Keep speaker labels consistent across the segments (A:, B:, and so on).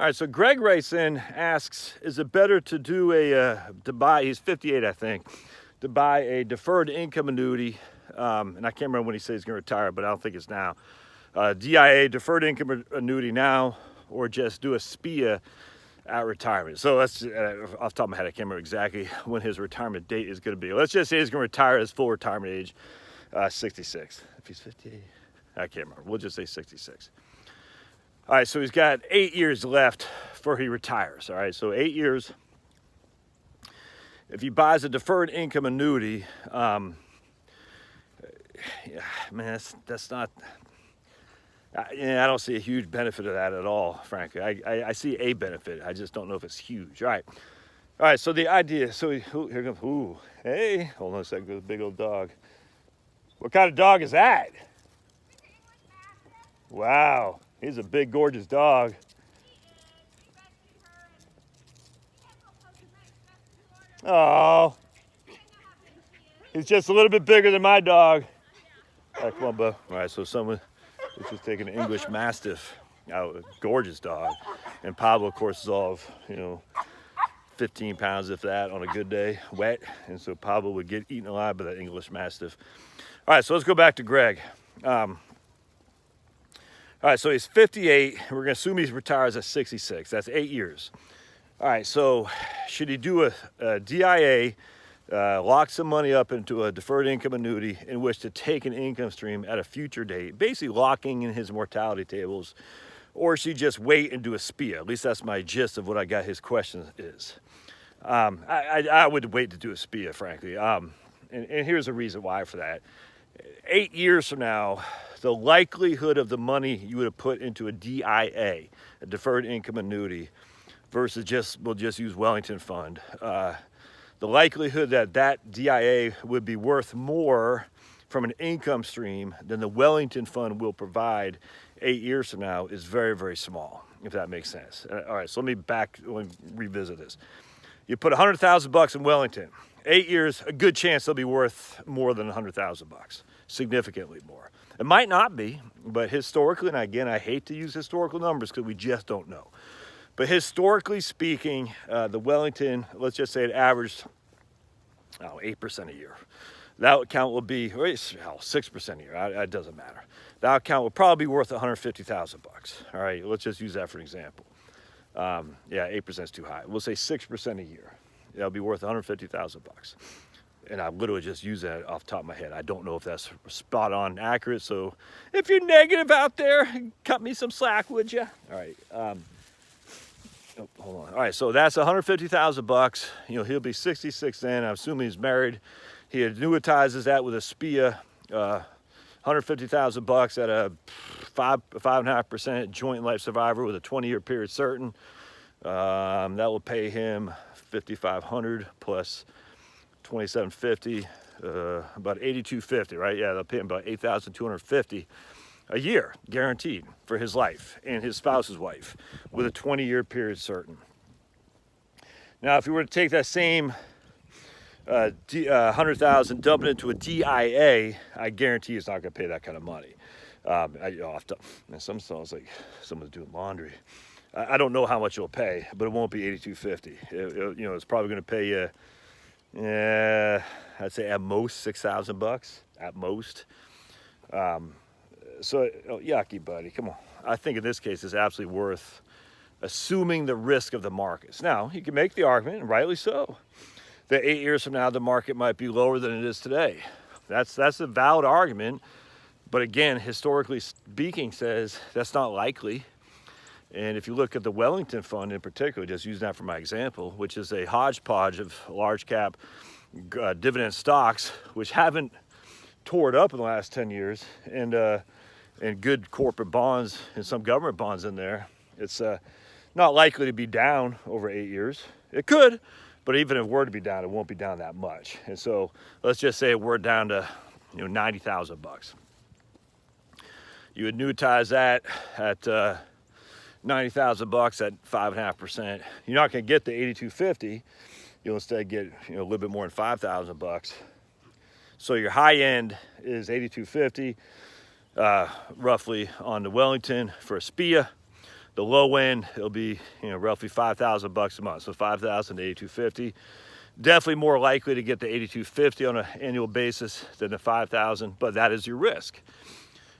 A: All right, so Greg writes in, asks, is it better to do to buy, he's 58, I think, to buy a deferred income annuity, and I can't remember when he says he's going to retire, but I don't think it's now. DIA, deferred income annuity now, or just do a SPIA at retirement. So that's off the top of my head, I can't remember exactly when his retirement date is going to be. Let's just say he's going to retire at his full retirement age, 66. If he's 58, I can't remember. We'll just say 66. All right, so he's got 8 years left before he retires. All right, so 8 years. If he buys a deferred income annuity, yeah, man, that's not. Yeah, I don't see a huge benefit of that at all, frankly. I see a benefit. I just don't know if it's huge. All right. So the idea. So here comes. Ooh, hey, hold on a second. There's a big old dog. What kind of dog is that? Wow, he's a big, gorgeous dog. Oh, he's just a little bit bigger than my dog. All right, come on, bud. All right, so someone is just taking an English Mastiff, a gorgeous dog, and Pablo, of course, is all of 15 pounds, if that, on a good day, wet, and so Pablo would get eaten alive by that English Mastiff. All right, so let's go back to Greg. All right, so he's 58. We're going to assume he retires at 66. That's 8 years. All right, so should he do a DIA, lock some money up into a deferred income annuity in which to take an income stream at a future date, basically locking in his mortality tables, or should he just wait and do a SPIA? At least that's my gist of what I got his question is. I would wait to do a SPIA, frankly. And here's the reason why for that. 8 years from now, the likelihood of the money you would have put into a DIA, a deferred income annuity, versus we'll just use Wellington Fund, the likelihood that DIA would be worth more from an income stream than the Wellington Fund will provide 8 years from now is very, very small, if that makes sense. All right, so let me revisit this. You put $100,000 in Wellington. 8 years, a good chance they'll be worth more than $100,000, significantly more. It might not be, but historically, and again, I hate to use historical numbers because we just don't know. But historically speaking, the Wellington, let's just say it averaged 8% a year. That account will be 6% a year. It doesn't matter. That account will probably be worth $150,000. All right, let's just use that for an example. 8% is too high. We'll say 6% a year. That'll be worth $150,000. And I literally just use that off the top of my head. I don't know if that's spot on accurate. So if you're negative out there, cut me some slack, would you? All right. Hold on. All right. So that's $150,000. He'll be 66 then. I'm assuming he's married. He annuitizes that with a SPIA, $150,000 at a 5.5% joint life survivor with a 20-year period certain. That will pay him $5,500 plus $2,750, about $8,250, right? Yeah, they'll pay him about $8,250 a year, guaranteed, for his life and his spouse's wife, with a 20-year period certain. Now, if you were to take that same $100,000, dump it into a DIA, I guarantee it's not going to pay that kind of money. Some sounds like someone's doing laundry. I don't know how much it'll pay, but it won't be $8,250. It's probably going to pay you. I'd say at most $6,000 at most. Yucky, buddy, come on. I think in this case it's absolutely worth assuming the risk of the markets. Now, you can make the argument, and rightly so, that 8 years from now the market might be lower than it is today. That's a valid argument, but again, historically speaking, says that's not likely. And if you look at the Wellington Fund in particular, just using that for my example, which is a hodgepodge of large cap dividend stocks, which haven't tore it up in the last 10 years, and good corporate bonds and some government bonds in there, it's not likely to be down over 8 years. It could, but even if it were to be down, it won't be down that much. And so let's just say we're down to $90,000. You annuitize that at $90,000 at 5.5%. You're not going to get the $8,250. You'll instead get a little bit more than $5,000. So your high end is $8,250, roughly on the Wellington for a SPIA. The low end, it'll be, you know, roughly $5,000 a month. So 5,000 to 8,250. Definitely more likely to get the 8,250 on an annual basis than the 5,000, but that is your risk.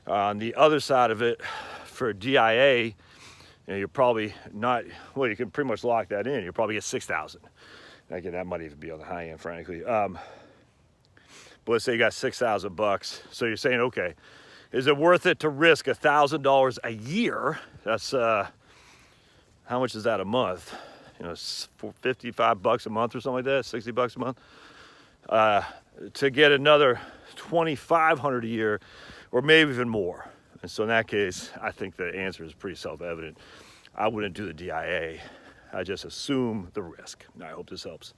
A: On the other side of it, for DIA, you know, you're probably not, well, you can pretty much lock that in. You'll probably get 6,000. Again, that might even be on the high end, frankly. But let's say you got $6,000. So you're saying, okay, is it worth it to risk $1,000 a year? That's, how much is that a month? You know, $55 a month or something like that, $60 a month, to get another $2,500 a year, or maybe even more. And so in that case, I think the answer is pretty self-evident. I wouldn't do the DIA. I just assume the risk. I hope this helps.